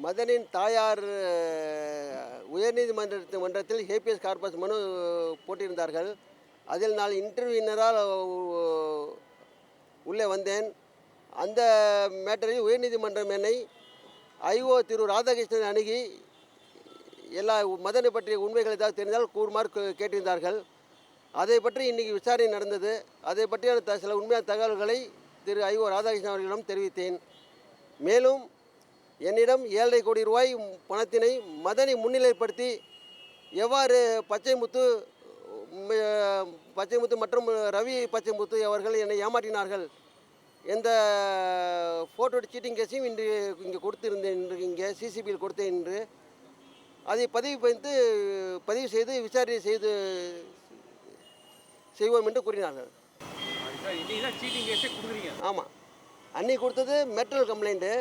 மதனின் தாயார் உயர்நீதிமன்றத்தில் habeas corpus மனு போட்டிருந்தார்கள். அதில் நான் இன்டர்வியூனரால் உள்ளே வந்தேன். அந்த மேட்டரில் உயர்நீதிமன்றம் என்னை ஐஓ திரு ராதாகிருஷ்ணன் அணுகி எல்லா மதனை பற்றிய உண்மைகள் ஏதாவது தெரிந்தால் கூறுமாறு கேட்டிருந்தார்கள். அதை பற்றி இன்றைக்கி விசாரணை நடந்தது. அதை பற்றியான சில உண்மையான தகவல்களை திரு ஐஓ ராதாகிருஷ்ணன் அவர்களிடம் தெரிவித்தேன். மேலும் என்னிடம் 7.5 கோடி ரூபாய் பணத்தினை மதனை முன்னிலைப்படுத்தி எவ்வாறு பச்சைமுத்து மற்றும் ரவி பச்சைமுத்து அவர்கள் என்னை ஏமாற்றினார்கள், எந்த ஃபோட்டோ சீட்டிங் கேஸையும் இன்று இங்கே கொடுத்திருந்தேன், இன்று இங்கே சிசிபியில் கொடுத்தேன் என்று அதை பதிவு செய்து விசாரணை செய்வோம் என்று கூறினார்கள். ஆமாம், அன்றைக்கி கொடுத்தது மெட்ரல் கம்ப்ளைண்ட்டு,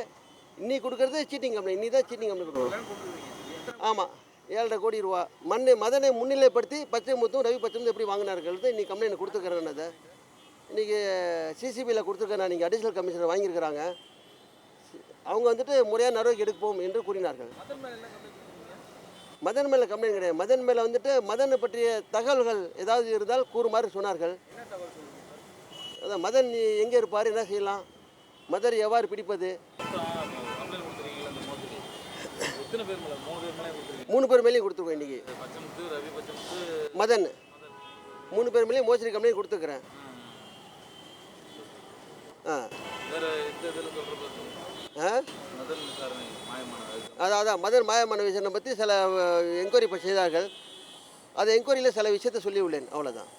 இன்னைக்கு கொடுக்கறது சீட்டிங் கம்ப்ளைண்ட். இன்னி தான் சீட்டிங் கம்ப்ளைண்ட் கொடுக்குறோம். ஆமாம், 7.5 கோடி ரூபா மதனை முன்னிலைப்படுத்தி பச்சைமுத்தும் ரவி பச்சைமுத்தும் எப்படி வாங்கினார்கள் இன்றைக்கி கம்ப்ளைண்ட் கொடுத்துருக்கிறேன். அதை இன்றைக்கி சிசிபியில் கொடுத்துருக்கேன். நான் இங்கே அடிஷ்னல் கமிஷனர் வாங்கியிருக்கிறாங்க. அவங்க வந்துட்டு முறையாக நடவடிக்கை எடுப்போம் என்று கூறினார்கள். மதன் மேலே கம்ப்ளைண்ட் கிடையாது. மதன் மேலே வந்துட்டு மதனை பற்றிய தகவல்கள் ஏதாவது இருந்தால் கூறுமாறு சொன்னார்கள். அதான் மதன் எங்கே இருப்பார், என்ன செய்யலாம், மதர் எவ்வாறு பிடிப்பது. 3 பேர் மேலேயும் கொடுத்துருக்கோம். இன்றைக்கி மதன் 3 பேர் மேலேயும் மோசடி கம்ப்ளைண்ட் கொடுத்துருக்குறேன். அதான் மதன் மாயமான விஷயத்தை பற்றி சில என்கொயரி செய்தார்கள். அந்த என்கொயரியில் சில விஷயத்தை சொல்லியுள்ளேன். அவ்வளோதான்.